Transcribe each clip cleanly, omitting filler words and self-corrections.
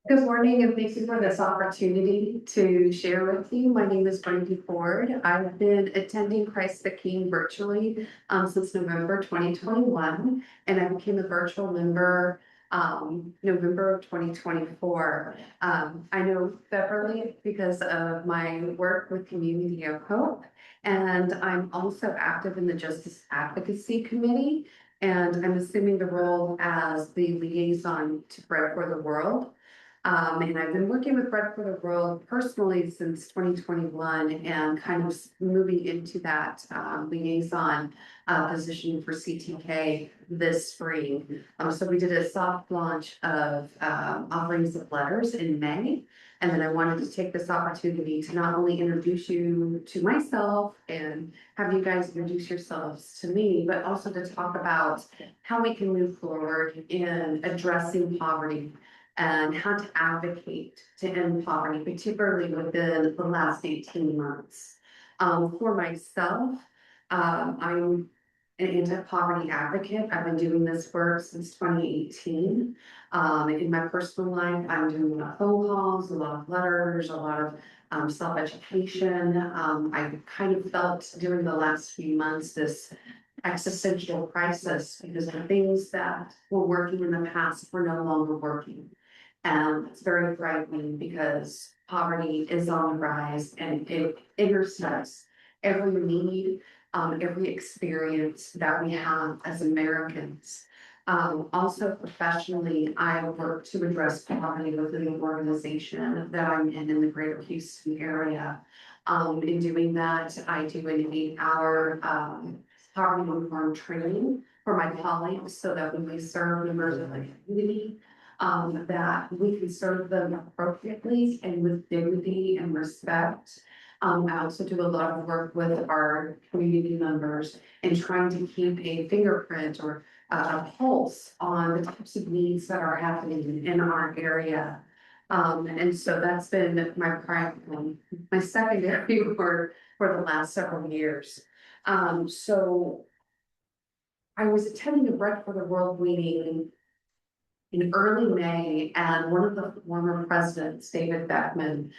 Good morning, and thank you for this opportunity to share with you. My name is Brandi Ford. I've been attending Christ the King virtually since November 2021, and I became a virtual member November of 2024. I know Beverly because of my work with Community of Hope, and I'm also active in the Justice Advocacy Committee, and I'm assuming the role as the liaison to Bread for the World. And I've been working with Bread for the World personally since 2021 and kind of moving into that liaison position for CTK this spring. So we did a soft launch of offerings of letters in May. And then I wanted to take this opportunity to not only introduce you to myself and have you guys introduce yourselves to me, but also to talk about how we can move forward in addressing poverty and how to advocate to end poverty, particularly within the last 18 months. For myself, I'm an anti-poverty advocate. I've been doing this work since 2018. In my personal life, I'm doing a lot of phone calls, a lot of letters, a lot of self-education. I kind of felt during the last few months this existential crisis because the things that were working in the past were no longer working. And it's very frightening because poverty is on the rise and it intersects every need, every experience that we have as Americans. Also professionally, I work to address poverty within the organization that I'm in the greater Houston area. In doing that, I do an 8-hour poverty-informed training for my colleagues so that when we serve members of the community, that we can serve them appropriately and with dignity and respect. I also do a lot of work with our community members in trying to keep a fingerprint or a pulse on the types of needs that are happening in our area. And so that's been my secondary work for the last several years. So I was attending a Bread for the World meeting in early May, and one of the former presidents, David Beckmann,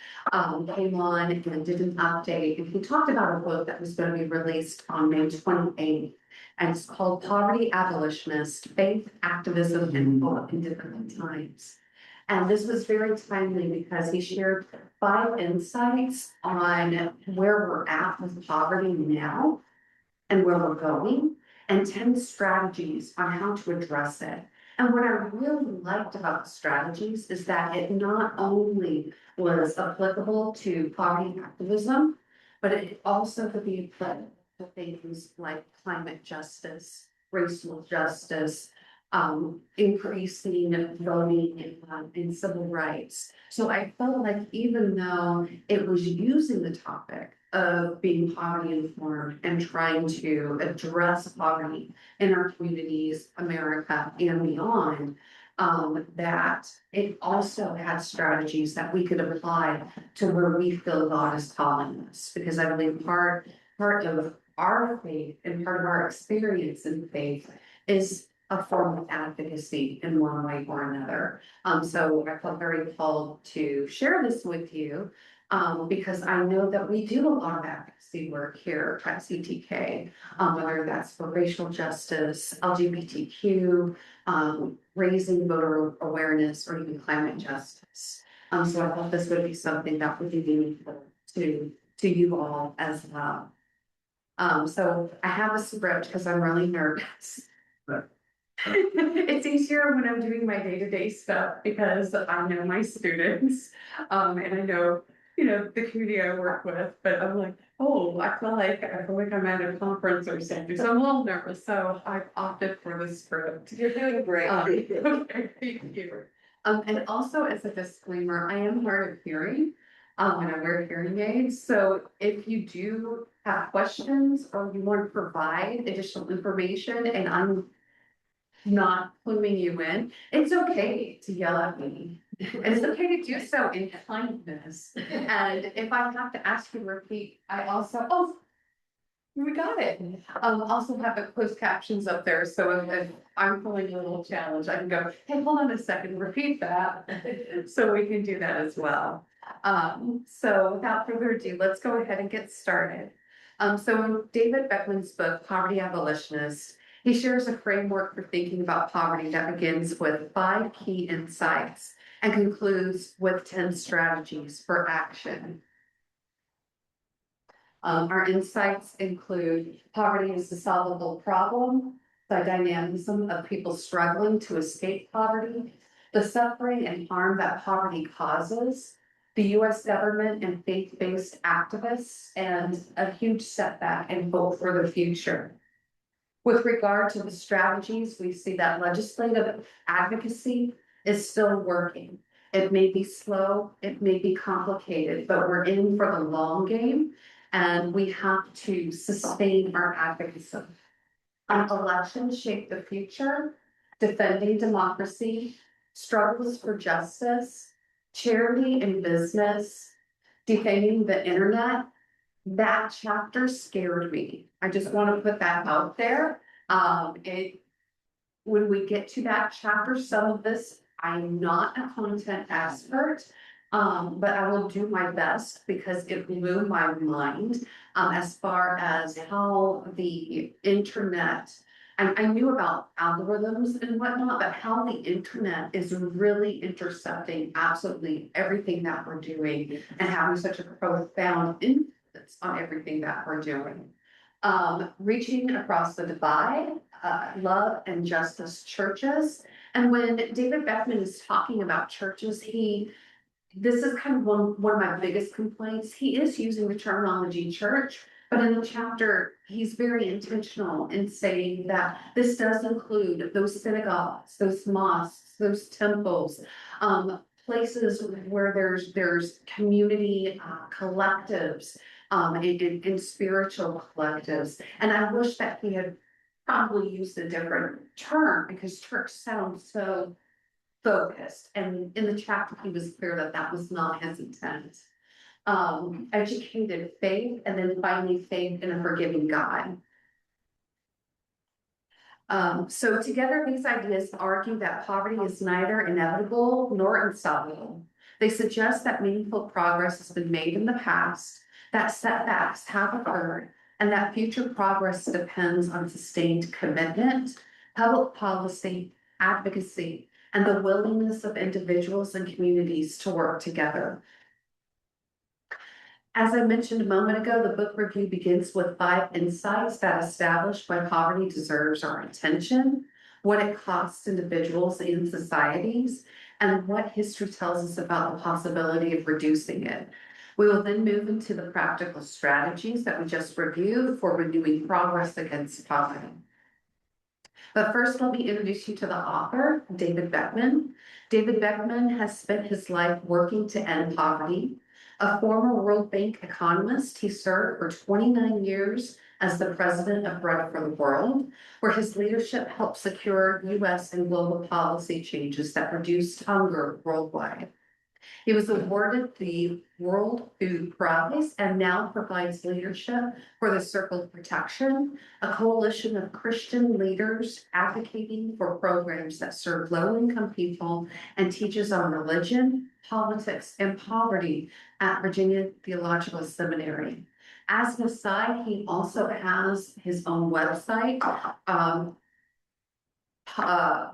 came on and did an update. And he talked about a book that was going to be released on May 28th, and it's called Poverty Abolitionists, Faith, Activism, and Hope in Difficult Times. And this was very timely because he shared 5 insights on where we're at with poverty now and where we're going, and 10 strategies on how to address it. And what I really liked about the strategies is that it not only was applicable to poverty activism, but it also could be applicable to things like climate justice, racial justice, increasing voting in civil rights. So I felt like even though it was using the topic of being poverty informed and trying to address poverty in our communities, America, and beyond, that it also had strategies that we could apply to where we feel God is calling us. Because I believe part of our faith and part of our experience in faith is a form of advocacy in one way or another. So I felt very called to share this with you. Because I know that we do a lot of advocacy work here at CTK, whether that's for racial justice, LGBTQ, raising voter awareness, or even climate justice. So I thought this would be something that would be meaningful to you all as well. So I have a script because I'm really nervous. It's easier when I'm doing my day-to-day stuff because I know my students, and I know the community I work with, but I'm like, oh, I feel like I'm at a conference or something. So I'm a little nervous. So I've opted for the script. You're doing great. Okay, thank you. And also as a disclaimer, I am hard of hearing when I wear hearing aids. So if you do have questions or you want to provide additional information and I'm not cluing you in, it's okay to yell at me. And it's okay to do so in kindness. And if I have to ask you to repeat, I also, We got it. Also have the closed captions up there, so if I'm pulling a little challenge, I can go, hey, hold on a second, repeat that. So we can do that as well. So without further ado, let's go ahead and get started. So in David Beckmann's book, Poverty Abolitionists, he shares a framework for thinking about poverty that begins with 5 key insights and concludes with 10 strategies for action. Our insights include poverty is a solvable problem, the dynamism of people struggling to escape poverty, the suffering and harm that poverty causes, the US government and faith-based activists, and a huge setback and hope for the future. With regard to the strategies, we see that legislative advocacy is still working. It may be slow, it may be complicated, but we're in for the long game and we have to sustain our advocacy. Elections shape the future, defending democracy, struggles for justice, charity and business, defaming the internet. That chapter scared me. I just want to put that out there. When we get to that chapter, some of this, I'm not a content expert, but I will do my best because it blew my mind as far as how the internet, I knew about algorithms and whatnot, but how the internet is really intercepting absolutely everything that we're doing and having such a profound influence on everything that we're doing. Reaching across the divide, love and justice churches. And when David Beckmann is talking about churches, this is kind of one of my biggest complaints. He is using the terminology church, but in the chapter, he's very intentional in saying that this does include those synagogues, those mosques, those temples, places where there's community collectives, in spiritual collectives. And I wish that he had probably used a different term because church sounds so focused. And in the chapter, he was clear that that was not his intent. Educated faith, and then finally faith in a forgiving God. So together, these ideas argue that poverty is neither inevitable nor insoluble. They suggest that meaningful progress has been made in the past, that setbacks have occurred, and that future progress depends on sustained commitment, public policy, advocacy, and the willingness of individuals and communities to work together. As I mentioned a moment ago, the book review begins with 5 insights that establish why poverty deserves our attention, what it costs individuals and societies, and what history tells us about the possibility of reducing it. We will then move into the practical strategies that we just reviewed for renewing progress against poverty. But first, let me introduce you to the author, David Beckmann. David Beckmann has spent his life working to end poverty. A former World Bank economist, he served for 29 years as the president of Bread for the World, where his leadership helped secure US and global policy changes that reduced hunger worldwide. He was awarded the World Food Prize and now provides leadership for the Circle of Protection, a coalition of Christian leaders advocating for programs that serve low-income people and teaches on religion, politics, and poverty at Virginia Theological Seminary. As an aside, he also has his own website,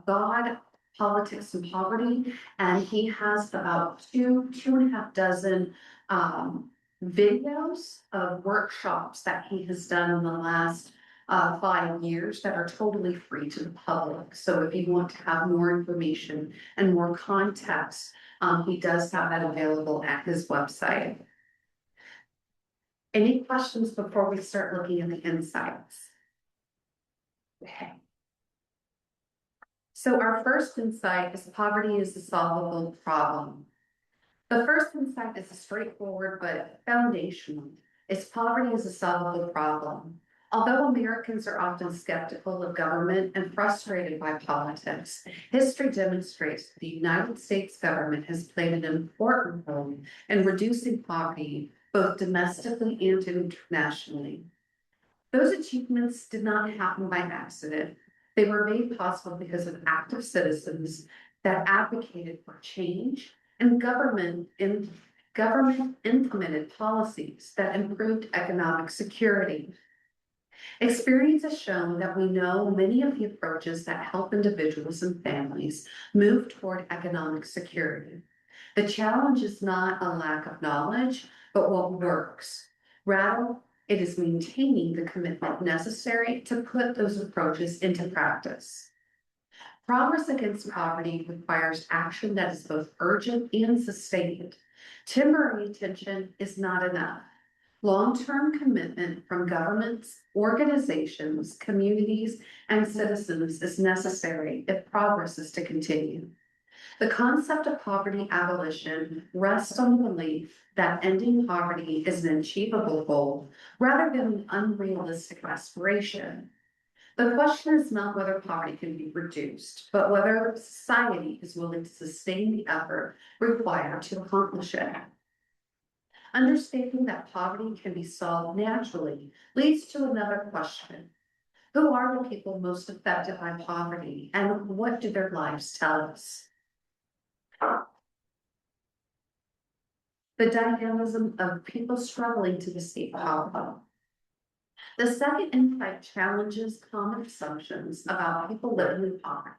God, Politics, and Poverty, and he has about two and a half dozen videos of workshops that he has done in the last 5 years that are totally free to the public. So if you want to have more information and more context, he does have that available at his website. Any questions before we start looking at the insights? Okay. So our first insight is poverty is a solvable problem. The first insight is straightforward but foundational. It's poverty is a solvable problem. Although Americans are often skeptical of government and frustrated by politics, history demonstrates that the United States government has played an important role in reducing poverty, both domestically and internationally. Those achievements did not happen by accident. They were made possible because of active citizens that advocated for change and government implemented policies that improved economic security. Experience has shown that we know many of the approaches that help individuals and families move toward economic security. The challenge is not a lack of knowledge, but what works. Rather, it is maintaining the commitment necessary to put those approaches into practice. Progress against poverty requires action that is both urgent and sustained. Temporary attention is not enough. Long-term commitment from governments, organizations, communities, and citizens is necessary if progress is to continue. The concept of poverty abolition rests on the belief that ending poverty is an achievable goal rather than an unrealistic aspiration. The question is not whether poverty can be reduced, but whether society is willing to sustain the effort required to accomplish it. Understanding that poverty can be solved naturally leads to another question. Who are the people most affected by poverty, and what do their lives tell us? The dynamism of people struggling to escape poverty. The second insight challenges common assumptions about people living in poverty.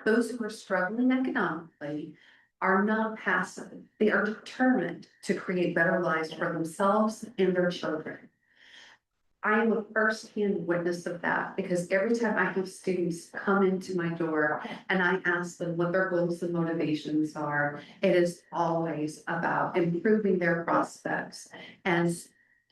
Those who are struggling economically are not passive. They are determined to create better lives for themselves and their children. I am a firsthand witness of that because every time I have students come into my door and I ask them what their goals and motivations are, it is always about improving their prospects, and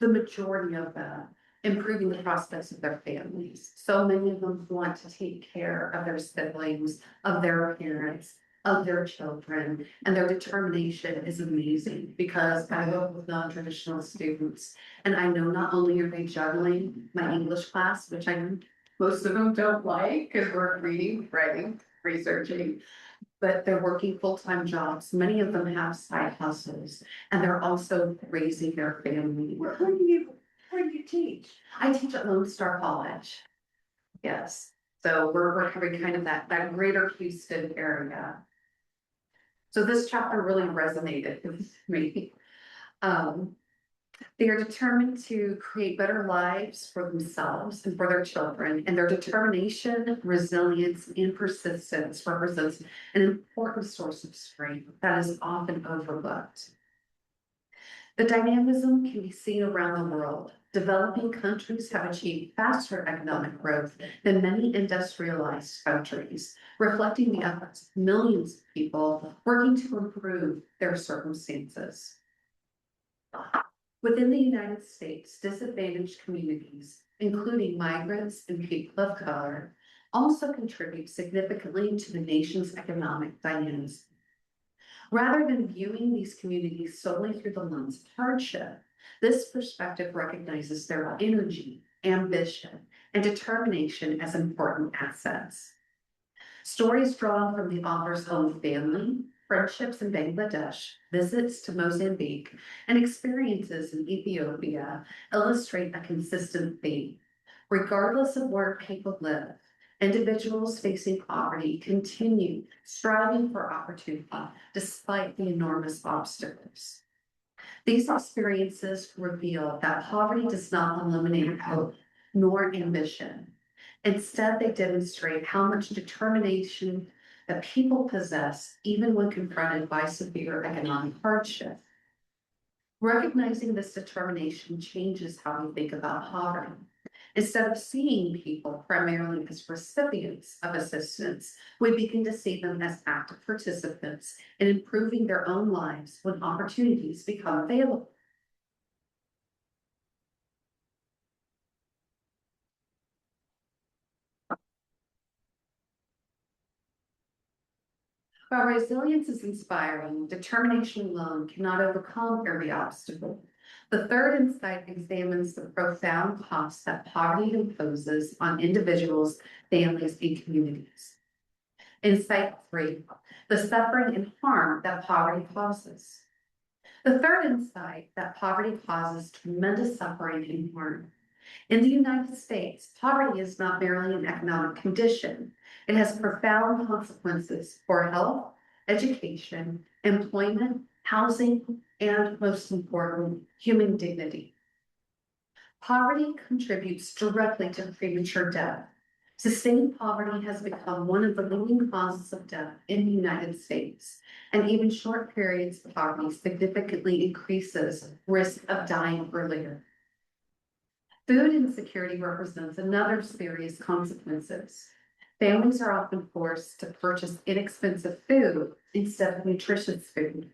the majority of them improving the prospects of their families. So many of them want to take care of their siblings, of their parents, of their children, and their determination is amazing because I work with non-traditional students, and I know not only are they juggling my English class, which I know most of them don't like because we're reading, writing, researching, but they're working full-time jobs. Many of them have side hustles, and they're also raising their family. Where do you teach? I teach at Lone Star College. Yes. So we're covering kind of that greater Houston area. So this chapter really resonated with me. They are determined to create better lives for themselves and for their children, and their determination, resilience, and persistence represents an important source of strength that is often overlooked. The dynamism can be seen around the world. Developing countries have achieved faster economic growth than many industrialized countries, reflecting the efforts of millions of people working to improve their circumstances. Within the United States, disadvantaged communities, including migrants and people of color, also contribute significantly to the nation's economic dynamism. Rather than viewing these communities solely through the lens of hardship, this perspective recognizes their energy, ambition, and determination as important assets. Stories drawn from the author's own family, friendships in Bangladesh, visits to Mozambique, and experiences in Ethiopia illustrate a consistent theme. Regardless of where people live, individuals facing poverty continue striving for opportunity despite the enormous obstacles. These experiences reveal that poverty does not eliminate hope nor ambition. Instead, they demonstrate how much determination that people possess even when confronted by severe economic hardship. Recognizing this determination changes how we think about poverty. Instead of seeing people primarily as recipients of assistance, we begin to see them as active participants in improving their own lives when opportunities become available. While resilience is inspiring, determination alone cannot overcome every obstacle. The third insight examines the profound costs that poverty imposes on individuals, families, and communities. Insight 3, the suffering and harm that poverty causes. The third insight that poverty causes tremendous suffering and harm. In the United States, poverty is not merely an economic condition. It has profound consequences for health, education, employment, housing, and most importantly, human dignity. Poverty contributes directly to premature death. Sustained poverty has become one of the leading causes of death in the United States, and even short periods of poverty significantly increases risk of dying earlier. Food insecurity represents another serious consequences. Families are often forced to purchase inexpensive food instead of nutritious food.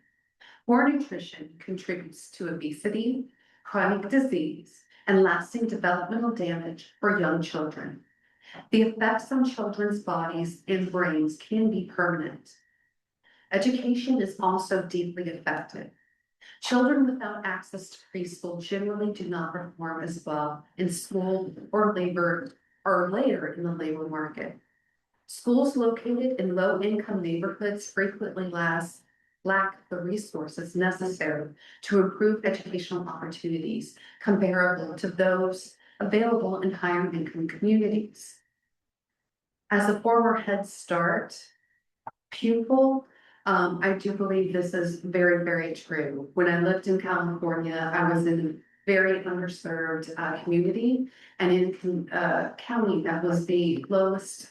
Poor nutrition contributes to obesity, chronic disease, and lasting developmental damage for young children. The effects on children's bodies and brains can be permanent. Education is also deeply affected. Children without access to preschool generally do not perform as well in school or later in the labor market. Schools located in low-income neighborhoods frequently lack the resources necessary to improve educational opportunities comparable to those available in higher income communities. As a former Head Start pupil, I do believe this is very, very true. When I lived in California, I was in a very underserved community and in a county that was the lowest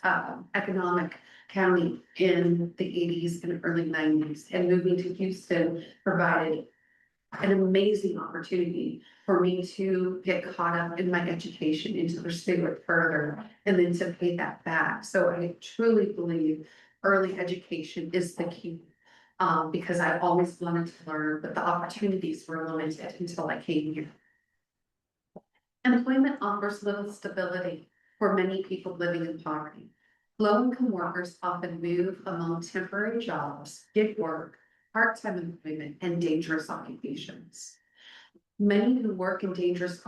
economic county in the 80s and early 90s. And moving to Houston provided an amazing opportunity for me to get caught up in my education and to pursue it further and then to pay that back. So I truly believe early education is the key because I always wanted to learn, but the opportunities were limited until I came here. Employment offers little stability for many people living in poverty. Low-income workers often move among temporary jobs, gig work, part-time employment, and dangerous occupations. Many who work in dangerous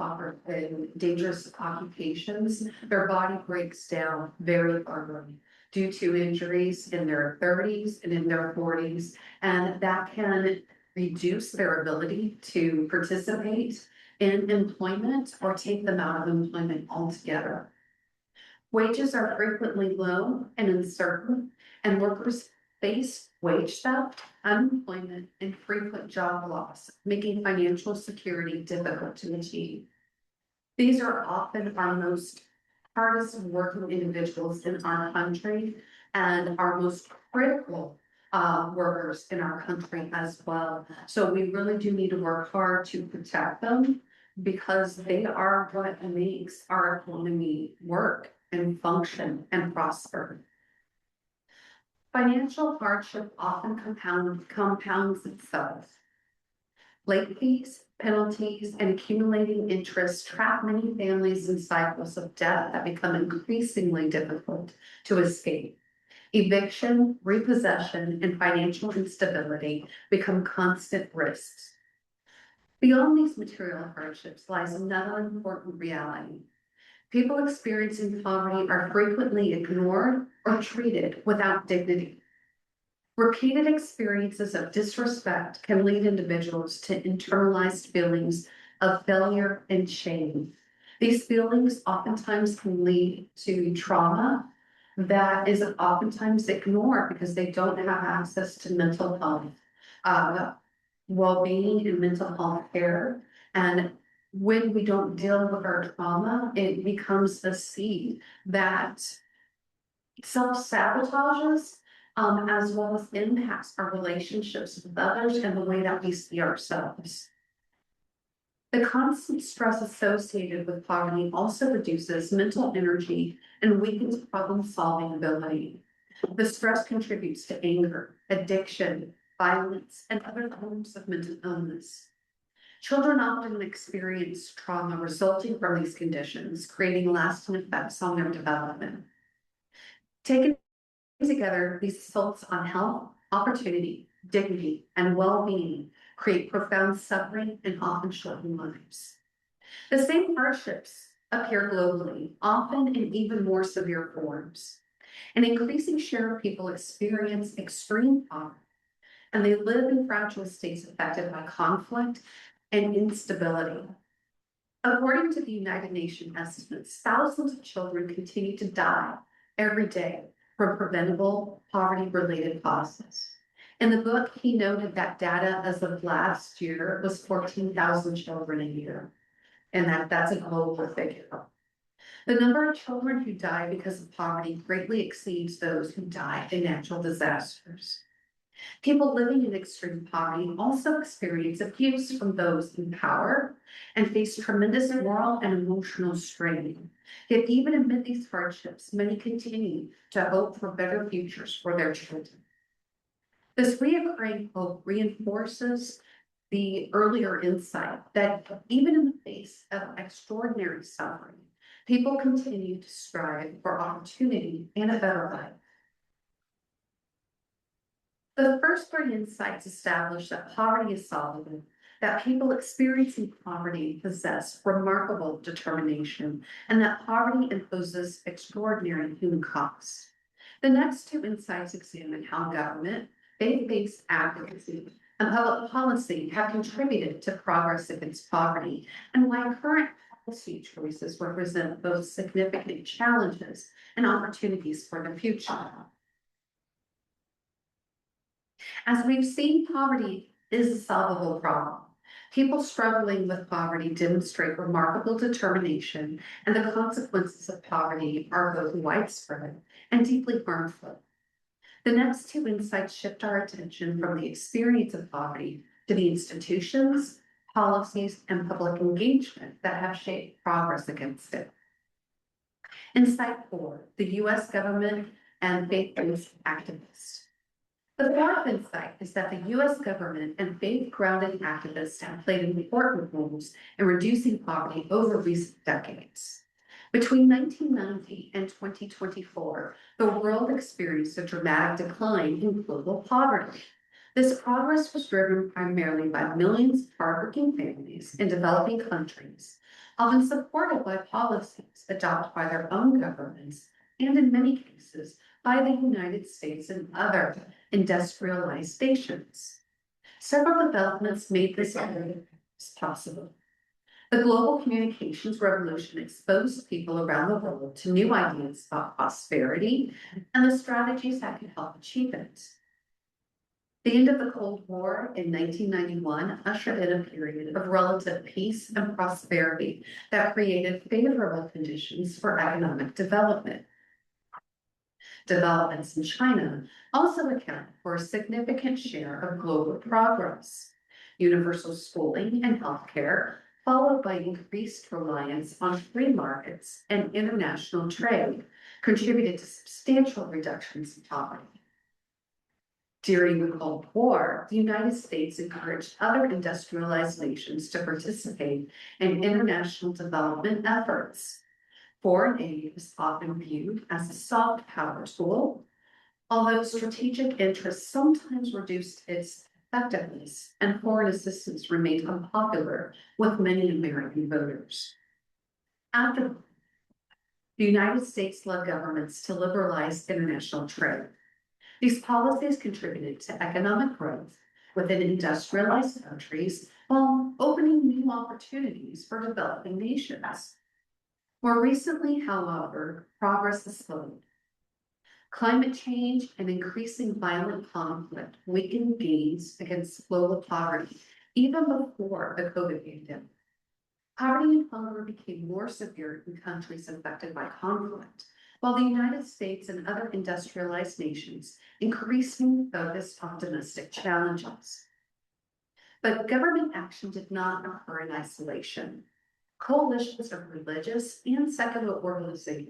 occupations, their body breaks down very early due to injuries in their 30s and in their 40s, and that can reduce their ability to participate in employment or take them out of employment altogether. Wages are frequently low and uncertain, and workers face wage theft, unemployment, and frequent job loss, making financial security difficult to achieve. These are often our most hardest working individuals in our country and our most critical workers in our country as well. So we really do need to work hard to protect them because they are what makes our economy work and function and prosper. Financial hardship often compounds itself. Late fees, penalties, and accumulating interest trap many families in cycles of debt that become increasingly difficult to escape. Eviction, repossession, and financial instability become constant risks. Beyond these material hardships lies another important reality. People experiencing poverty are frequently ignored or treated without dignity. Repeated experiences of disrespect can lead individuals to internalized feelings of failure and shame. These feelings oftentimes can lead to trauma that is oftentimes ignored because they don't have access to mental health, well-being and mental health care. And when we don't deal with our trauma, it becomes a seed that self-sabotages as well as impacts our relationships with others and the way that we see ourselves. The constant stress associated with poverty also reduces mental energy and weakens problem-solving ability. The stress contributes to anger, addiction, violence, and other forms of mental illness. Children often experience trauma resulting from these conditions, creating lasting effects on their development. Taken together, these assaults on health, opportunity, dignity, and well-being create profound suffering and often shorten lives. The same hardships appear globally, often in even more severe forms. An increasing share of people experience extreme poverty, and they live in fragile states affected by conflict and instability. According to the United Nations estimates, thousands of children continue to die every day from preventable poverty-related causes. In the book, he noted that data as of last year was 14,000 children a year, and that's a global figure. The number of children who die because of poverty greatly exceeds those who die in natural disasters. People living in extreme poverty also experience abuse from those in power and face tremendous moral and emotional strain. Yet even amid these hardships, many continue to hope for better futures for their children. This reoccurring hope reinforces the earlier insight that even in the face of extraordinary suffering, people continue to strive for opportunity and a better life. The first three insights establish that poverty is solvable, that people experiencing poverty possess remarkable determination, and that poverty imposes extraordinary human costs. The next two insights examine how government, faith-based advocacy, and public policy have contributed to progress against poverty, and why current policy choices represent both significant challenges and opportunities for the future. As we've seen, poverty is a solvable problem. People struggling with poverty demonstrate remarkable determination, and the consequences of poverty are both widespread and deeply harmful. The next two insights shift our attention from the experience of poverty to the institutions, policies, and public engagement that have shaped progress against it. Insight 4, the U.S. government and faith-based activists. The fourth insight is that the U.S. government and faith-grounded activists have played important roles in reducing poverty over recent decades. Between 1990 and 2024, the world experienced a dramatic decline in global poverty. This progress was driven primarily by millions of hardworking families in developing countries, often supported by policies adopted by their own governments, and in many cases, by the United States and other industrialized nations. Several developments made this possible. The global communications revolution exposed people around the world to new ideas about prosperity and the strategies that could help achieve it. The end of the Cold War in 1991 ushered in a period of relative peace and prosperity that created favorable conditions for economic development. Developments in China also account for a significant share of global progress. Universal schooling and healthcare, followed by increased reliance on free markets and international trade, contributed to substantial reductions in poverty. During the Cold War, the United States encouraged other industrialized nations to participate in international development efforts. Foreign aid is often viewed as a soft power tool, although strategic interests sometimes reduced its effectiveness, and foreign assistance remained unpopular with many American voters. After the United States led governments to liberalize international trade. These policies contributed to economic growth within industrialized countries while opening new opportunities for developing nations. More recently, however, progress has slowed. Climate change and increasing violent conflict weakened gains against global poverty even before the COVID pandemic. Poverty and hunger became more severe in countries affected by conflict, while the United States and other industrialized nations increasingly focused on domestic challenges. But government action did not occur in isolation. Coalitions of religious and secular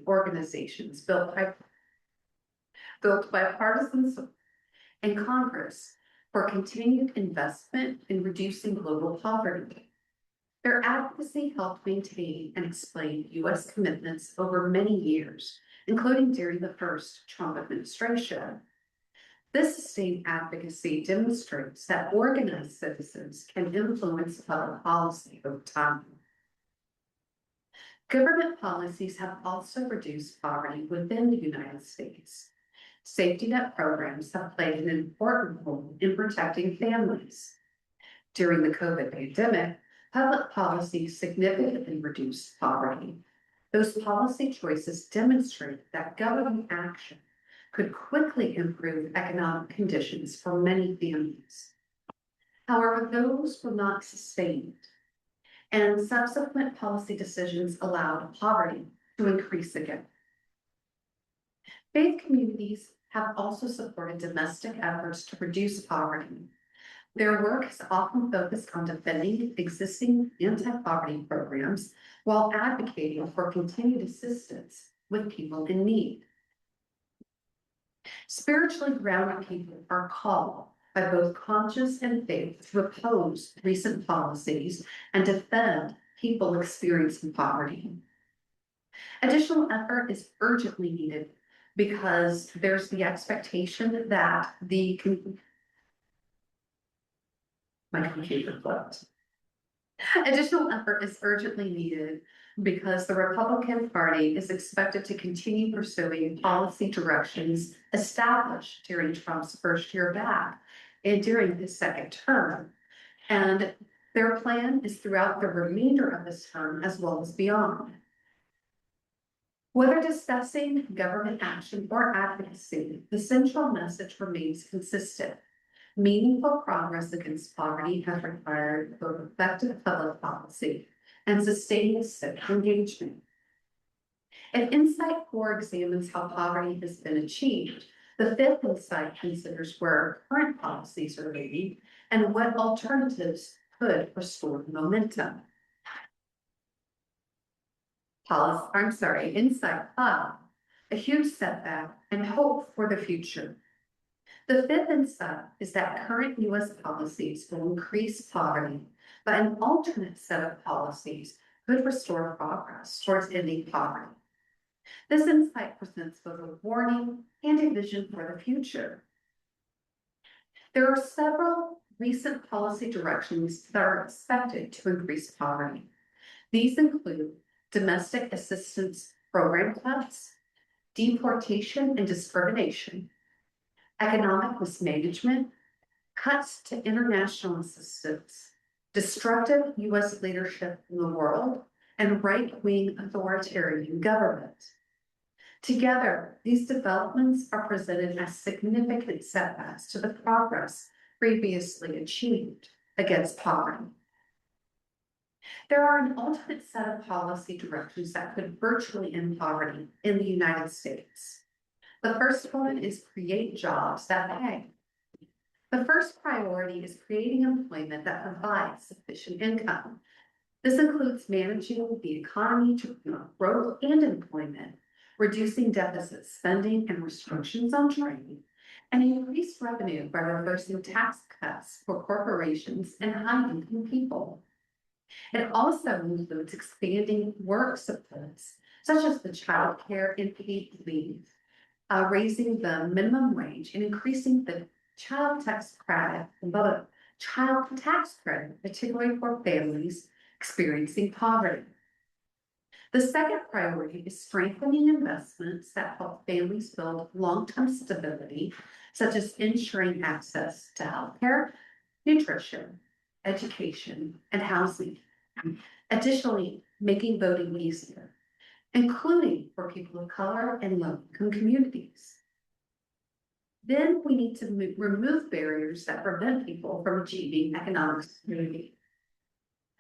organizations built bipartisan support in Congress for continued investment in reducing global poverty. Their advocacy helped maintain and explain U.S. commitments over many years, including during the first Trump administration. This sustained advocacy demonstrates that organized citizens can influence public policy over time. Government policies have also reduced poverty within the United States. Safety net programs have played an important role in protecting families. During the COVID pandemic, public policy significantly reduced poverty. Those policy choices demonstrated that government action could quickly improve economic conditions for many families. However, those were not sustained, and subsequent policy decisions allowed poverty to increase again. Faith communities have also supported domestic efforts to reduce poverty. Their work has often focused on defending existing anti-poverty programs while advocating for continued assistance with people in need. Spiritually grounded people are called by both conscience and faith to oppose recent policies and defend people experiencing poverty. Additional effort is urgently needed because there's the expectation that my computer flipped. Additional effort is urgently needed because the Republican Party is expected to continue pursuing policy directions established during Trump's first year back and during his second term. And their plan is throughout the remainder of this term as well as beyond. Whether discussing government action or advocacy, the central message remains consistent. Meaningful progress against poverty has required both effective public policy and sustained civic engagement. If Insight 4 examines how poverty has been achieved, the fifth insight considers where current policies are leading and what alternatives could restore momentum. Insight 5, a huge setback and hope for the future. The fifth insight is that current U.S. policies will increase poverty, but an alternate set of policies could restore progress towards ending poverty. This insight presents both a warning and a vision for the future. There are several recent policy directions that are expected to increase poverty. These include domestic assistance program cuts, deportation and discrimination, economic mismanagement, cuts to international assistance, destructive U.S. leadership in the world, and right-wing authoritarian government. Together, these developments are presented as significant setbacks to the progress previously achieved against poverty. There are an alternate set of policy directions that could virtually end poverty in the United States. The first one is create jobs that pay. The first priority is creating employment that provides sufficient income. This includes managing the economy to promote growth and employment, reducing deficit spending and restrictions on trade, and increase revenue by reversing tax cuts for corporations and high-income people. It also includes expanding work supports, such as the child care and paid leave, raising the minimum wage and increasing the child tax credit, particularly for families experiencing poverty. The second priority is strengthening investments that help families build long-term stability, such as ensuring access to healthcare, nutrition, education, and housing. Additionally, making voting easier, including for people of color and low-income communities. Then we need to remove barriers that prevent people from achieving economic security.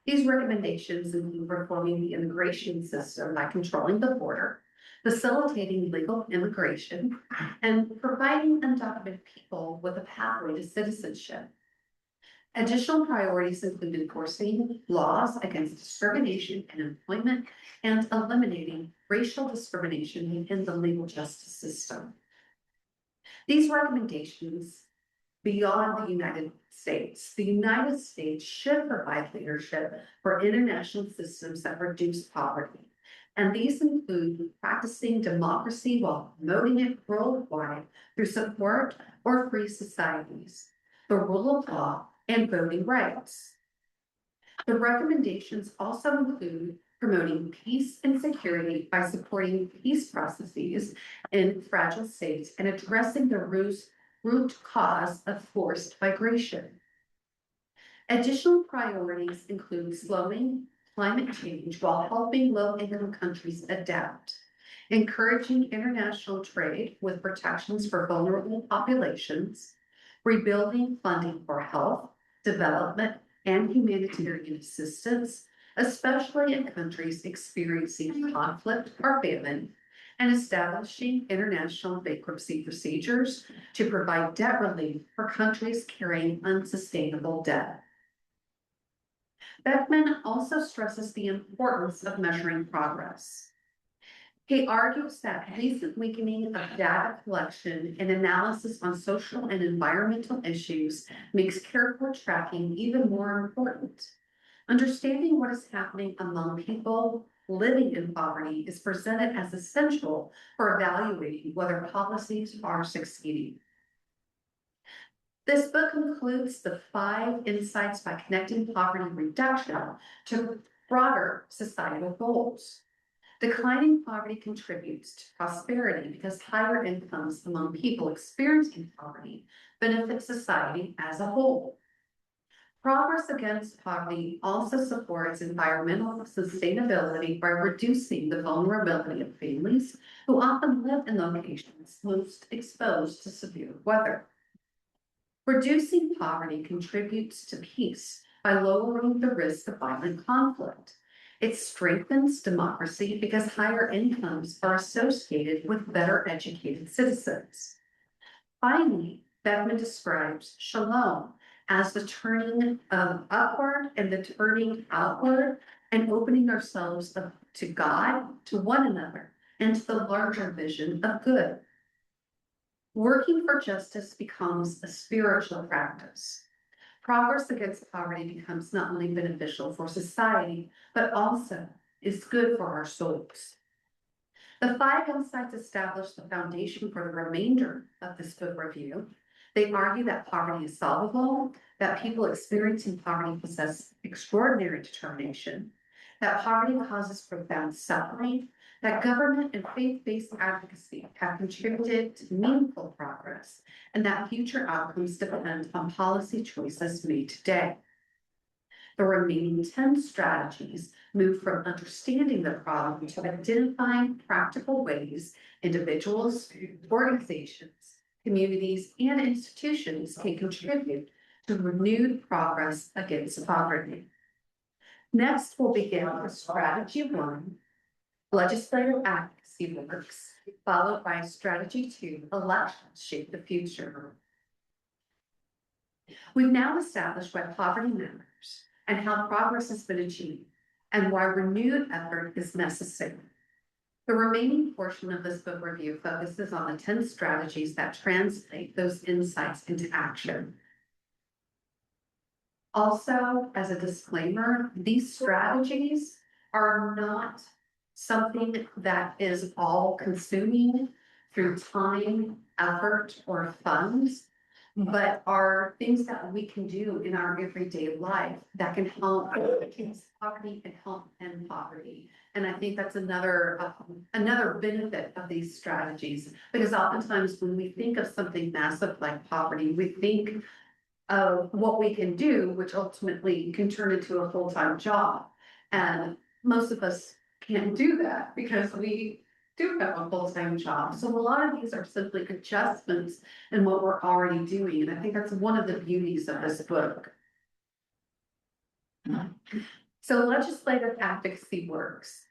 These recommendations include reforming the immigration system by controlling the border, facilitating legal immigration, and providing undocumented people with a pathway to citizenship. Additional priorities include enforcing laws against discrimination in employment and eliminating racial discrimination in the legal justice system. These recommendations beyond the United States should provide leadership for international systems that reduce poverty. And these include practicing democracy while promoting it worldwide through support or free societies, the rule of law, and voting rights. The recommendations also include promoting peace and security by supporting peace processes in fragile states and addressing the root cause of forced migration. Additional priorities include slowing climate change while helping low-income countries adapt, encouraging international trade with protections for vulnerable populations, rebuilding funding for health, development, and humanitarian assistance, especially in countries experiencing conflict or famine, and establishing international bankruptcy procedures to provide debt relief for countries carrying unsustainable debt. Beckmann also stresses the importance of measuring progress. He argues that recent weakening of data collection and analysis on social and environmental issues makes careful tracking even more important. Understanding what is happening among people living in poverty is presented as essential for evaluating whether policies are succeeding. This book includes the 5 insights by connecting poverty reduction to broader societal goals. Declining poverty contributes to prosperity because higher incomes among people experiencing poverty benefit society as a whole. Progress against poverty also supports environmental sustainability by reducing the vulnerability of families who often live in locations most exposed to severe weather. Reducing poverty contributes to peace by lowering the risk of violent conflict. It strengthens democracy because higher incomes are associated with better educated citizens. Finally, Beckmann describes shalom as the turning upward and the turning outward and opening ourselves up to God, to one another, and to the larger vision of good. Working for justice becomes a spiritual practice. Progress against poverty becomes not only beneficial for society, but also is good for our souls. The 5 insights establish the foundation for the remainder of this book review. They argue that poverty is solvable, that people experiencing poverty possess extraordinary determination, that poverty causes profound suffering, that government and faith-based advocacy have contributed to meaningful progress, and that future outcomes depend on policy choices made today. The remaining 10 strategies move from understanding the problem to identifying practical ways individuals, organizations, communities, and institutions can contribute to renewed progress against poverty. Next, we'll begin with Strategy 1, Legislative Advocacy Works, followed by Strategy 2, Elections Shape the Future. We've now established why poverty matters and how progress has been achieved, and why renewed effort is necessary. The remaining portion of this book review focuses on the 10 strategies that translate those insights into action. Also, as a disclaimer, these strategies are not something that is all-consuming through time, effort, or funds, but are things that we can do in our everyday life that can help against poverty and help end poverty. And I think that's another benefit of these strategies, because oftentimes when we think of something massive like poverty, we think of what we can do, which ultimately can turn into a full-time job. And most of us can't do that because we do have a full-time job. So a lot of these are simply adjustments in what we're already doing. And I think that's one of the beauties of this book. So legislative advocacy works.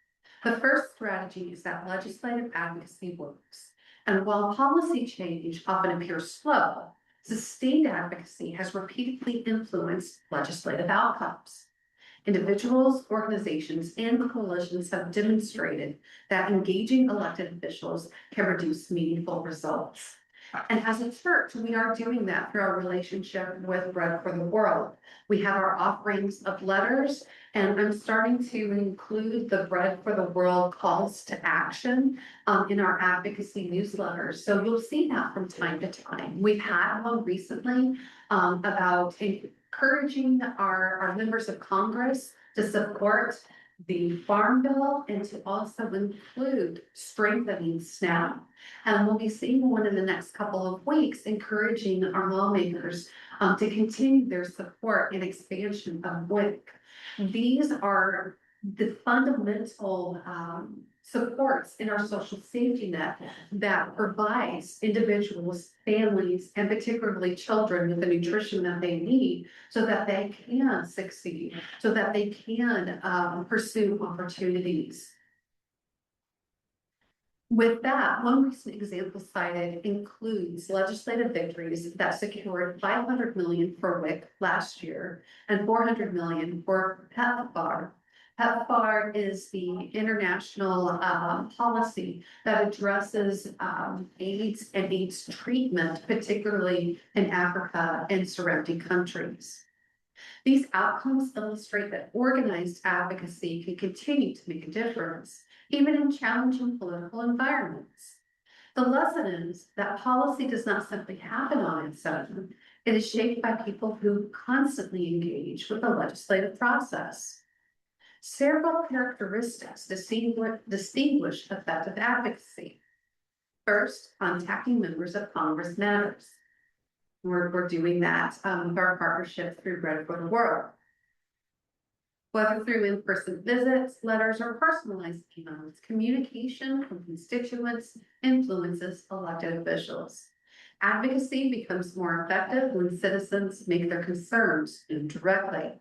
The first strategy is that legislative advocacy works. And while policy change often appears slow, sustained advocacy has repeatedly influenced legislative outcomes. Individuals, organizations, and coalitions have demonstrated that engaging elected officials can produce meaningful results. And as a church, we are doing that through our relationship with Bread for the World. We have our offerings of letters, and I'm starting to include the Bread for the World calls to action in our advocacy newsletters. So you'll see that from time to time. We've had one recently about encouraging our members of Congress to support the Farm Bill and to also include strengthening SNAP. And we'll be seeing one in the next couple of weeks, encouraging our lawmakers to continue their support and expansion of WIC. These are the fundamental supports in our social safety net that provides individuals, families, and particularly children with the nutrition that they need so that they can succeed, so that they can pursue opportunities. With that, one recent example cited includes legislative victories that secured $500 million for WIC last year and $400 million for PEPFAR. PEPFAR is the international policy that addresses AIDS and AIDS treatment, particularly in Africa and surrounding countries. These outcomes illustrate that organized advocacy can continue to make a difference, even in challenging political environments. The lesson is that policy does not simply happen on its own. It is shaped by people who constantly engage with the legislative process. Several characteristics distinguish effective advocacy. First, contacting members of Congress matters. We're doing that with our partnership through Bread for the World. Whether through in-person visits, letters, or personalized emails, communication from constituents influences elected officials. Advocacy becomes more effective when citizens make their concerns known directly.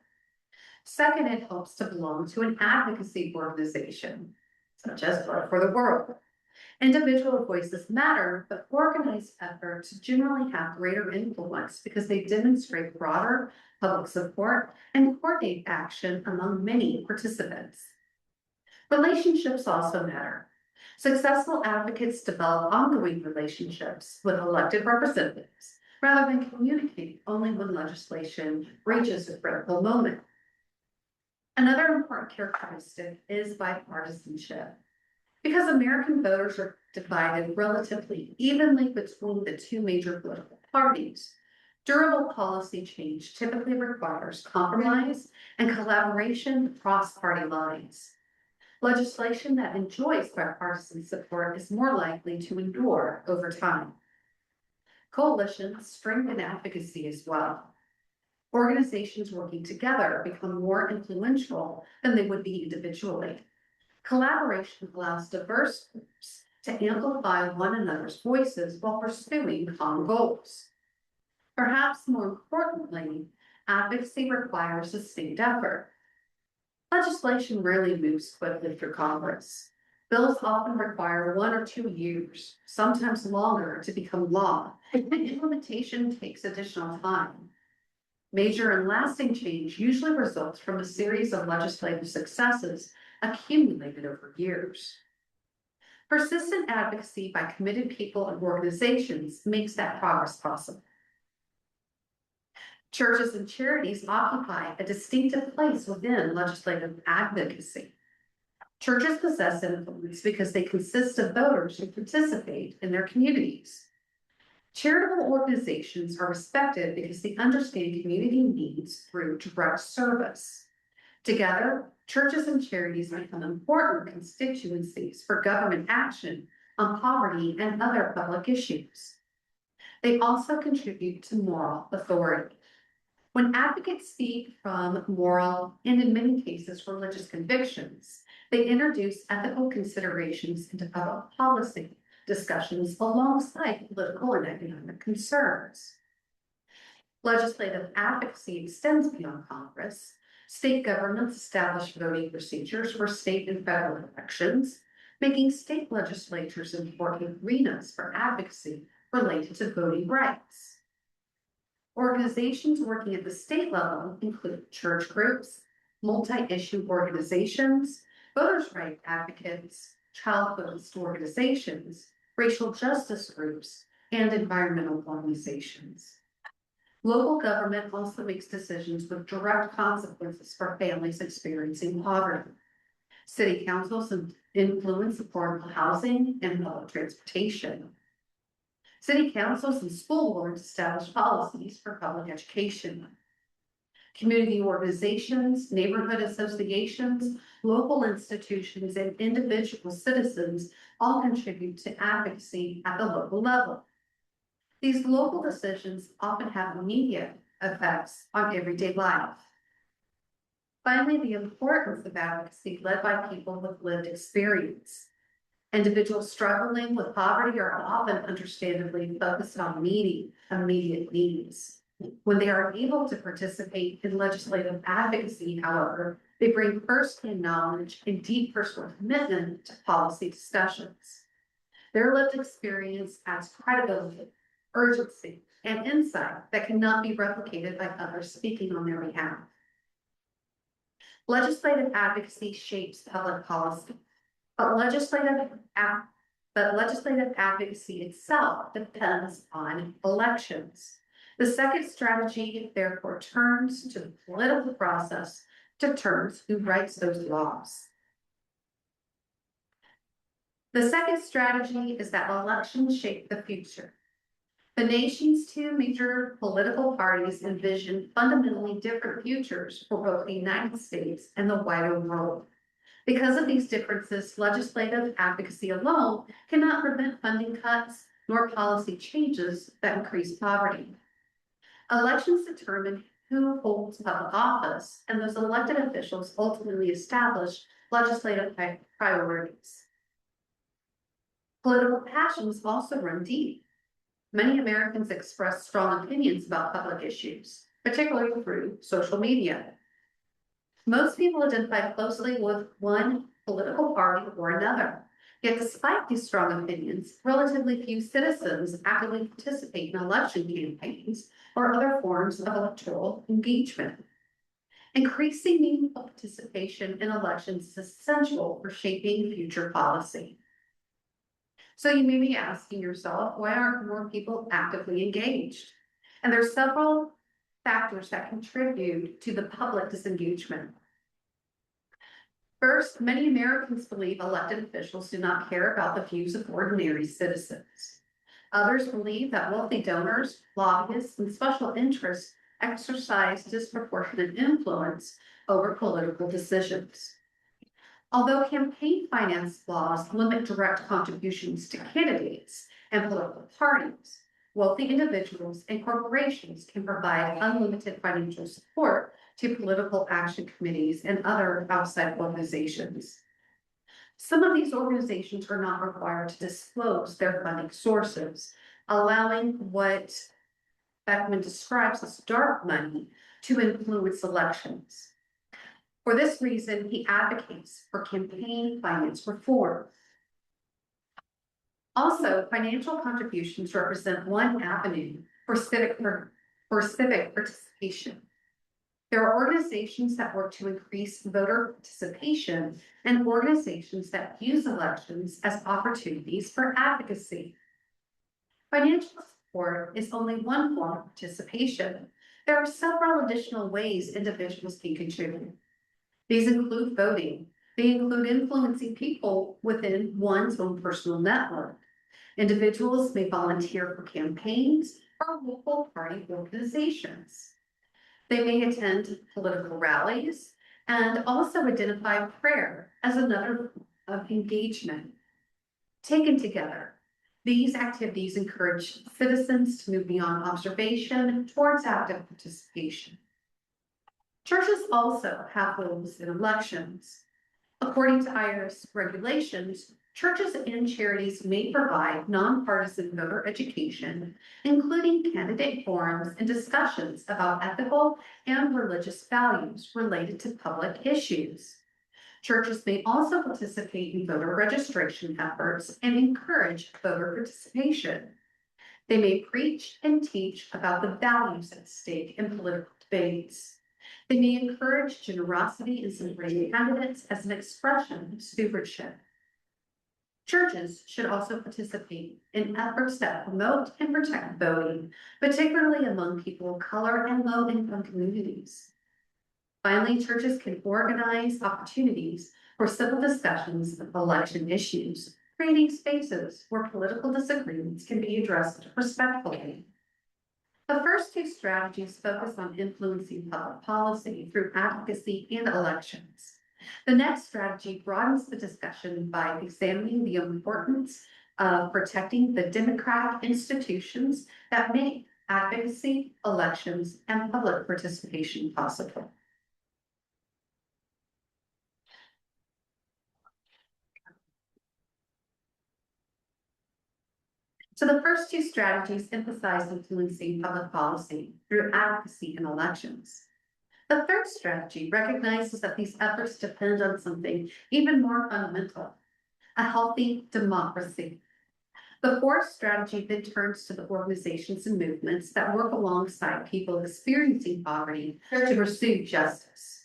Second, it helps to belong to an advocacy organization, such as Bread for the World. Individual voices matter, but organized efforts generally have greater influence because they demonstrate broader public support and coordinate action among many participants. Relationships also matter. Successful advocates develop ongoing relationships with elected representatives rather than communicate only when legislation reaches a critical moment. Another important characteristic is bipartisanship. Because American voters are divided relatively evenly between the two major political parties, durable policy change typically requires compromise and collaboration across party lines. Legislation that enjoys bipartisan support is more likely to endure over time. Coalitions strengthen advocacy as well. Organizations working together become more influential than they would be individually. Collaboration allows diverse groups to amplify one another's voices while pursuing common goals. Perhaps more importantly, advocacy requires sustained effort. Legislation rarely moves quickly through Congress. Bills often require 1 or 2 years, sometimes longer, to become law, and implementation takes additional time. Major and lasting change usually results from a series of legislative successes accumulated over years. Persistent advocacy by committed people and organizations makes that progress possible. Churches and charities occupy a distinctive place within legislative advocacy. Churches possess influence because they consist of voters who participate in their communities. Charitable organizations are respected because they understand community needs through direct service. Together, churches and charities become important constituencies for government action on poverty and other public issues. They also contribute to moral authority. When advocates speak from moral and, in many cases, religious convictions, they introduce ethical considerations into public policy discussions alongside political and economic concerns. Legislative advocacy extends beyond Congress. State governments establish voting procedures for state and federal elections, making state legislatures important arenas for advocacy related to voting rights. Organizations working at the state level include church groups, multi-issue organizations, voters' rights advocates, child-focused organizations, racial justice groups, and environmental organizations. Local government also makes decisions with direct consequences for families experiencing poverty. City councils influence affordable housing and public transportation. City councils and school boards establish policies for public education. Community organizations, neighborhood associations, local institutions, and individual citizens all contribute to advocacy at the local level. These local decisions often have immediate effects on everyday life. Finally, the importance of advocacy led by people with lived experience. Individuals struggling with poverty are often understandably focused on meeting immediate needs. When they are able to participate in legislative advocacy, however, they bring firsthand knowledge and deep personal commitment to policy discussions. Their lived experience adds credibility, urgency, and insight that cannot be replicated by others speaking on their behalf. Legislative advocacy shapes public policy, but legislative advocacy itself depends on elections. The second strategy, therefore, turns to the political process to determine who writes those laws. The second strategy is that elections shape the future. The nation's two major political parties envision fundamentally different futures for both the United States and the wider world. Because of these differences, legislative advocacy alone cannot prevent funding cuts nor policy changes that increase poverty. Elections determine who holds public office, and those elected officials ultimately establish legislative priorities. Political passions also run deep. Many Americans express strong opinions about public issues, particularly through social media. Most people identify closely with one political party or another. Yet despite these strong opinions, relatively few citizens actively participate in election campaigns or other forms of electoral engagement. Increasing meaningful participation in elections is essential for shaping future policy. So you may be asking yourself, why aren't more people actively engaged? And there are several factors that contribute to the public disengagement. First, many Americans believe elected officials do not care about the views of ordinary citizens. Others believe that wealthy donors, lobbyists, and special interests exercise disproportionate influence over political decisions. Although campaign finance laws limit direct contributions to candidates and political parties, wealthy individuals and corporations can provide unlimited financial support to political action committees and other outside organizations. Some of these organizations are not required to disclose their funding sources, allowing what Beckmann describes as dark money to influence elections. For this reason, he advocates for campaign finance reform. Also, financial contributions represent one avenue for civic participation. There are organizations that work to increase voter participation and organizations that use elections as opportunities for advocacy. Financial support is only one form of participation. There are several additional ways individuals can contribute. These include voting. They include influencing people within one's own personal network. Individuals may volunteer for campaigns or local party organizations. They may attend political rallies and also identify prayer as another form of engagement. Taken together, these activities encourage citizens to move beyond observation towards active participation. Churches also have roles in elections. According to IRS regulations, churches and charities may provide nonpartisan voter education, including candidate forums and discussions about ethical and religious values related to public issues. Churches may also participate in voter registration efforts and encourage voter participation. They may preach and teach about the values at stake in political debates. They may encourage generosity in supporting candidates as an expression of stewardship. Churches should also participate in efforts that promote and protect voting, particularly among people of color and low-income communities. Finally, churches can organize opportunities for civil discussions of election issues, creating spaces where political disagreements can be addressed respectfully. The first two strategies focus on influencing public policy through advocacy and elections. The next strategy broadens the discussion by examining the importance of protecting the democratic institutions that make advocacy, elections, and public participation possible. So the first two strategies emphasize influencing public policy through advocacy and elections. The third strategy recognizes that these efforts depend on something even more fundamental, a healthy democracy. The fourth strategy then turns to the organizations and movements that work alongside people experiencing poverty to pursue justice.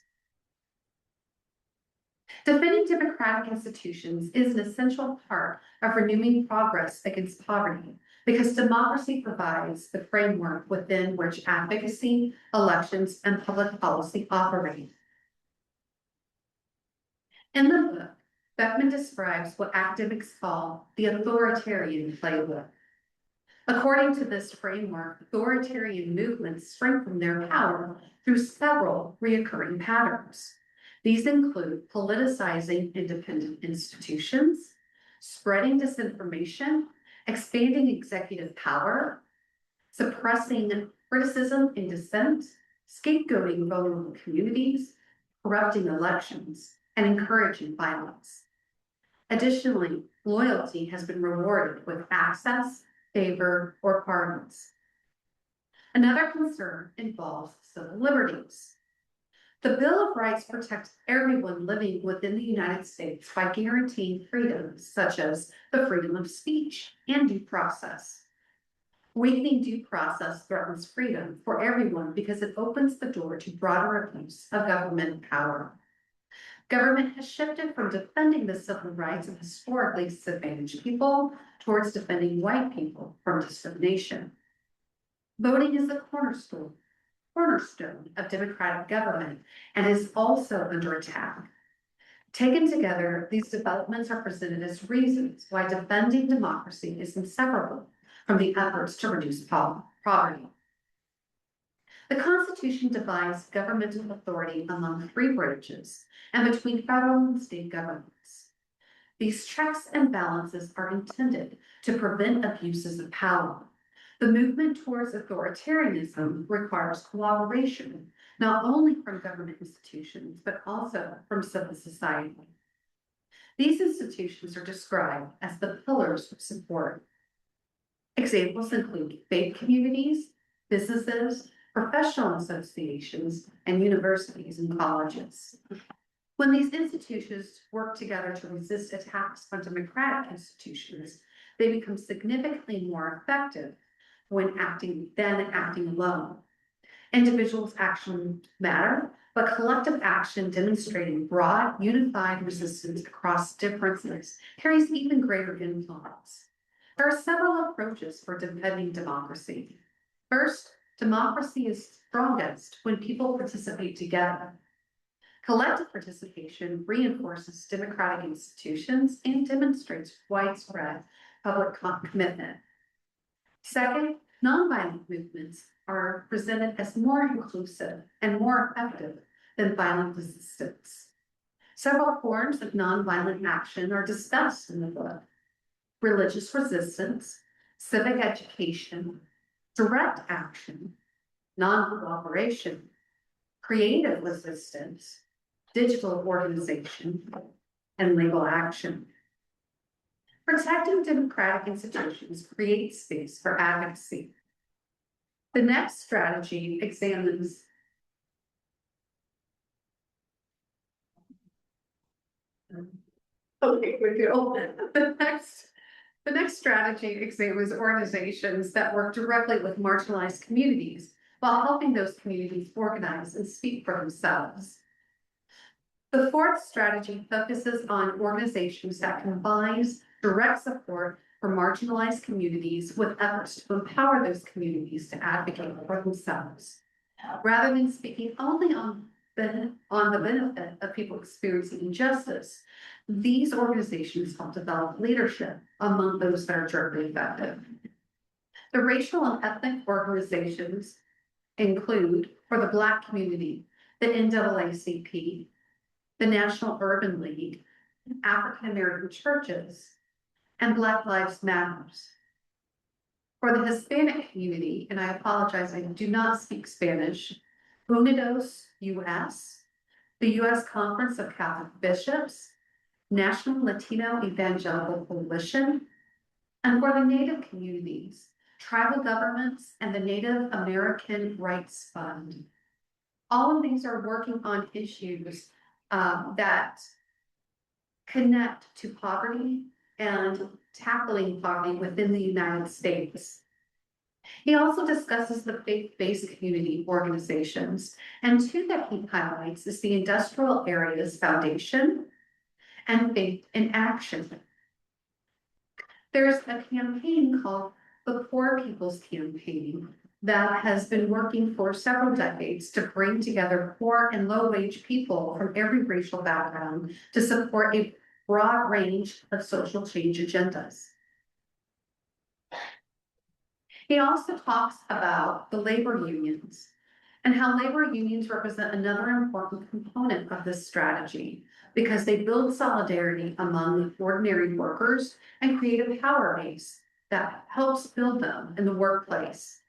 Defending democratic institutions is an essential part of renewing progress against poverty because democracy provides the framework within which advocacy, elections, and public policy operate. In the book, Beckmann describes what academics call the authoritarian playbook. According to this framework, authoritarian movements strengthen their power through several recurring patterns. These include politicizing independent institutions, spreading disinformation, expanding executive power, suppressing criticism and dissent, scapegoating vulnerable communities, corrupting elections, and encouraging violence. Additionally, loyalty has been rewarded with access, favor, or pardons. Another concern involves civil liberties. The Bill of Rights protects everyone living within the United States by guaranteeing freedoms such as the freedom of speech and due process. Weakening due process threatens freedom for everyone because it opens the door to broader abuse of government power. Government has shifted from defending the civil rights of historically disadvantaged people towards defending white people from discrimination. Voting is a cornerstone of democratic government and is also under attack. Taken together, these developments are presented as reasons why defending democracy is inseparable from the efforts to reduce poverty. The Constitution divides governmental authority among three branches and between federal and state governments. These checks and balances are intended to prevent abuses of power. The movement towards authoritarianism requires cooperation, not only from government institutions, but also from civil society. These institutions are described as the pillars of support. Examples include faith communities, businesses, professional associations, and universities and colleges. When these institutions work together to resist attacks on democratic institutions, they become significantly more effective when acting alone. Individuals' actions matter, but collective action demonstrating broad, unified resistance across differences carries even greater influence. There are several approaches for defending democracy. First, democracy is strongest when people participate together. Collective participation reinforces democratic institutions and demonstrates widespread public commitment. Second, nonviolent movements are presented as more inclusive and more effective than violent resistance. Several forms of nonviolent action are discussed in the book: religious resistance, civic education, direct action, non-cooperation, creative resistance, digital organization, and legal action. Protecting democratic institutions creates space for advocacy. The next strategy examines The next strategy examines organizations that work directly with marginalized communities while helping those communities organize and speak for themselves. The fourth strategy focuses on organizations that combines direct support for marginalized communities with efforts to empower those communities to advocate for themselves. Rather than speaking only on the benefit of people experiencing injustice, these organizations help develop leadership among those that are directly affected. The racial and ethnic organizations include, for the Black community, the NAACP, the National Urban League, African American churches, and Black Lives Matters. For the Hispanic community, and I apologize, I do not speak Spanish, Unidos US, the U.S. Conference of Catholic Bishops, National Latino Evangelical Coalition, and for the Native communities, tribal governments, and the Native American Rights Fund. All of these are working on issues that connect to poverty and tackling poverty within the United States. He also discusses the faith-based community organizations, and two that he highlights is the Industrial Areas Foundation and Faith in Action. There's a campaign called the Poor People's Campaign that has been working for several decades to bring together poor and low-wage people from every racial background to support a broad range of social change agendas. He also talks about the labor unions and how labor unions represent another important component of this strategy because they build solidarity among ordinary workers and create a power base that helps build them in the workplace.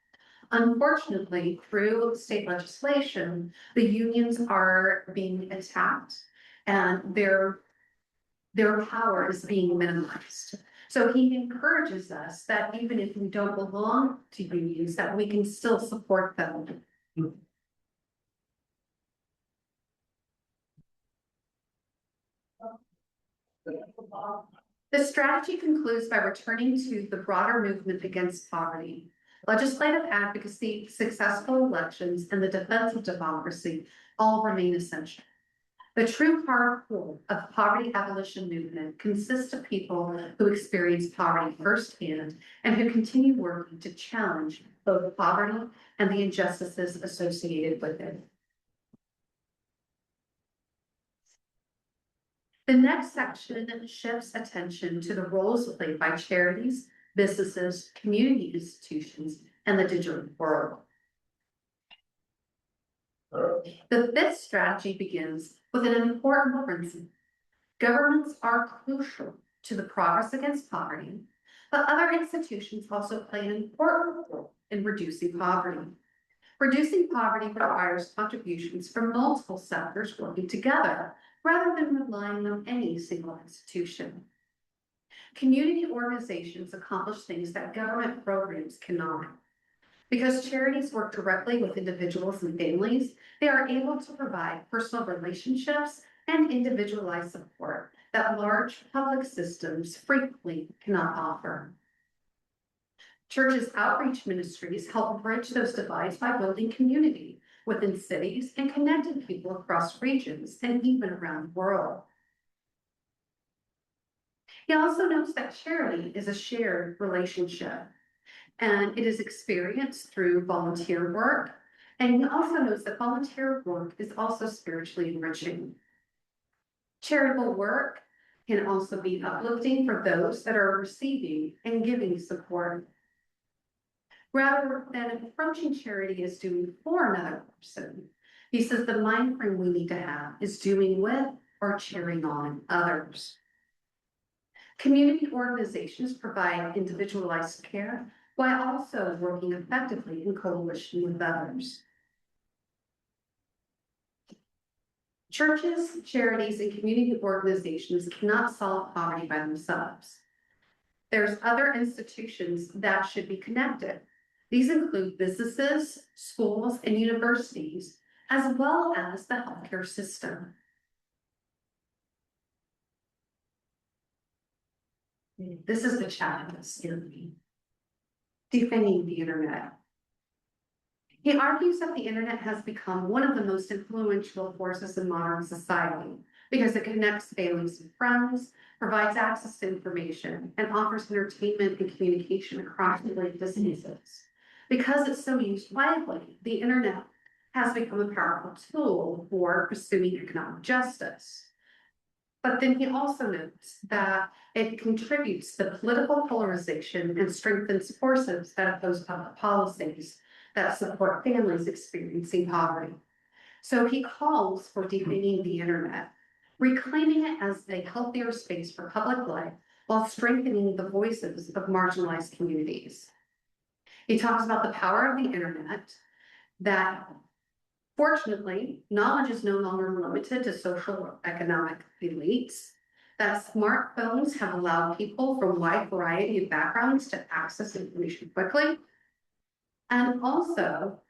Unfortunately, through state legislation, the unions are being attacked and their power is being minimized. So he encourages us that even if we don't belong to unions, that we can still support them. The strategy concludes by returning to the broader movement against poverty. Legislative advocacy, successful elections, and the defense of democracy all remain essential. The true hardcore of the poverty abolition movement consists of people who experience poverty firsthand and who continue working to challenge both poverty and the injustices associated with it. The next section shifts attention to the roles played by charities, businesses, community institutions, and the digital world. The fifth strategy begins with an important principle. Governments are crucial to the progress against poverty, but other institutions also play an important role in reducing poverty. Reducing poverty requires contributions from multiple sectors working together, rather than relying on any single institution. Community organizations accomplish things that government programs cannot. Because charities work directly with individuals and families, they are able to provide personal relationships and individualized support that large public systems frequently cannot offer. Churches' outreach ministries help bridge those divides by building community within cities and connecting people across regions and even around the world. He also notes that charity is a shared relationship, and it is experienced through volunteer work. And he also notes that volunteer work is also spiritually enriching. Charitable work can also be uplifting for those that are receiving and giving support. Rather than approaching charity as doing for another person, he says the mind frame we need to have is doing with or cheering on others. Community organizations provide individualized care while also working effectively in coalition with others. Churches, charities, and community organizations cannot solve poverty by themselves. There's other institutions that should be connected. These include businesses, schools, and universities, as well as the healthcare system. This is the chapter that scared me. Defending the internet. He argues that the internet has become one of the most influential forces in modern society because it connects families and friends, provides access to information, and offers entertainment and communication across great distances. Because it's so used widely, the internet has become a powerful tool for pursuing economic justice. But then he also notes that it contributes to political polarization and strengthens forces that oppose public policies that support families experiencing poverty. So he calls for deepening the internet, reclaiming it as a healthier space for public life while strengthening the voices of marginalized communities. He talks about the power of the internet, that fortunately, knowledge is no longer limited to social or economic elites, that smartphones have allowed people from a wide variety of backgrounds to access information quickly. And also,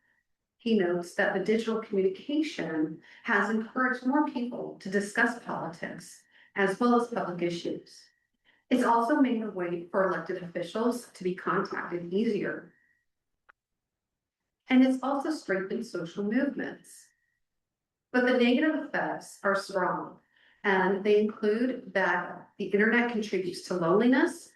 he notes that the digital communication has encouraged more people to discuss politics as well as public issues. It's also made a way for elected officials to be contacted easier. And it's also strengthened social movements. But the negative effects are strong, and they include that the internet contributes to loneliness,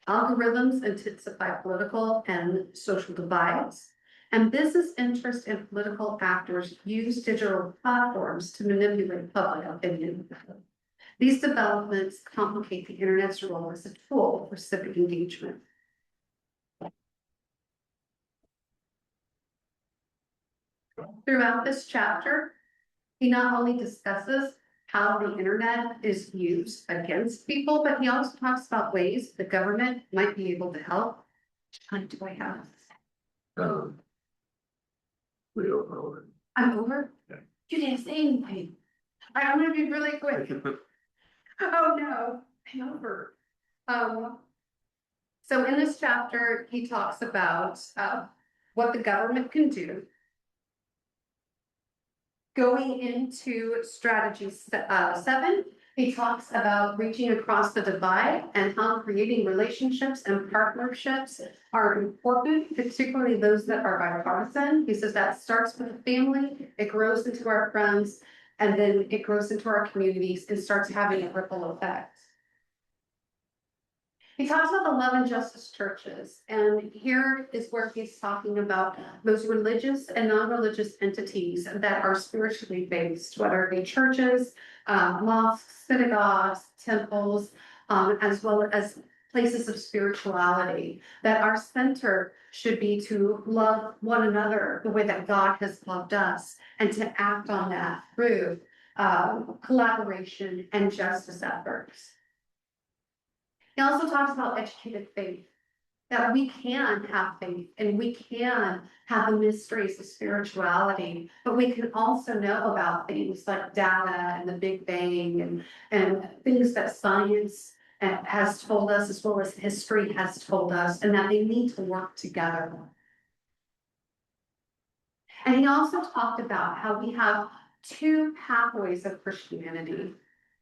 algorithms intensify political and social divides, and business interest and political actors use digital platforms to manipulate public opinion. These developments complicate the internet's role as a tool for civic engagement. Throughout this chapter, he not only discusses how the internet is used against people, but he also talks about ways the government might be able to help. How much time do I have? We over. I'm over? Yeah. You didn't say anything. I'm gonna be really quick. Oh no, I'm over. So in this chapter, he talks about what the government can do. Going into strategy 7, he talks about reaching across the divide and how creating relationships and partnerships are important, particularly those that are bipartisan. He says that starts with the family, it grows into our friends, and then it grows into our communities and starts having a ripple effect. He talks about the love and justice churches, and here is where he's talking about those religious and non-religious entities that are spiritually based, whether it be churches, mosques, synagogues, temples, as well as places of spirituality, that our center should be to love one another the way that God has loved us, and to act on that through collaboration and justice efforts. He also talks about educated faith, that we can have faith and we can have the mysteries of spirituality, but we can also know about things like data and the Big Bang and things that science has told us, as well as history has told us, and that they need to work together. And he also talked about how we have two pathways of Christianity.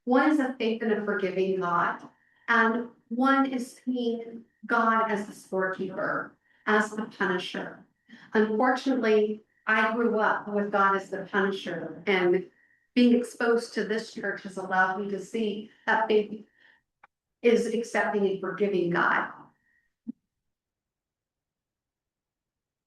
One is a faith in a forgiving God, and one is seeing God as the storekeeper, as the punisher. Unfortunately, I grew up with God as the punisher, and being exposed to this church has allowed me to see that faith is accepting and forgiving God.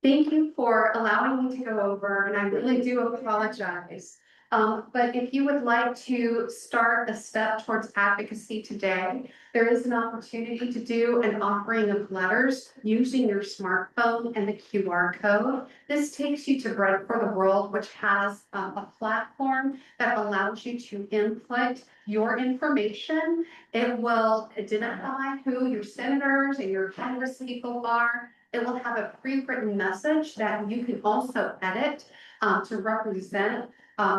Thank you for allowing me to go over, and I really do apologize. But if you would like to start a step towards advocacy today, there is an opportunity to do an offering of letters using your smartphone and the QR code. This takes you to Bread for the World, which has a platform that allows you to input your information. It will identify who your senators and your Congress people are. It will have a pre-written message that you can also edit to represent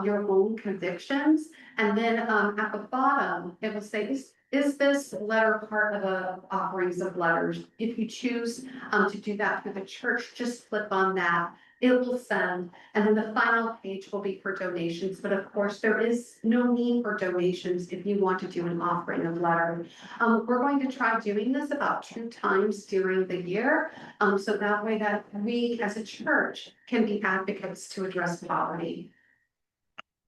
your own convictions. And then at the bottom, it will say, is this letter part of the offerings of letters? If you choose to do that through the church, just click on that. It will send, and then the final page will be for donations. But of course, there is no need for donations if you want to do an offering of letter. We're going to try doing this about 2 times during the year, so that way that we as a church can be advocates to address poverty.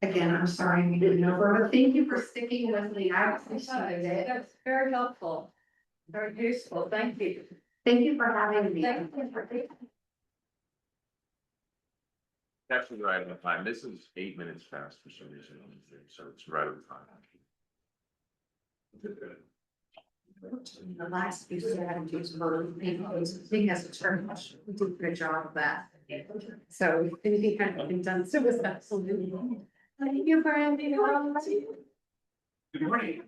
Again, I'm sorry we didn't know, but thank you for sticking with me. I appreciate it. That's very helpful, very useful. Thank you. Thank you for having me. Thank you for Actually, right on time. This is 8 minutes past for some reason, so it's right on time. The last few strategies for being as a church, we do a good job of that. So if anything kind of been done, so was absolutely. Thank you, Brandi. Good morning.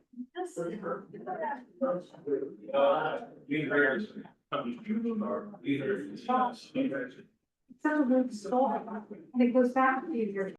It goes back a few years.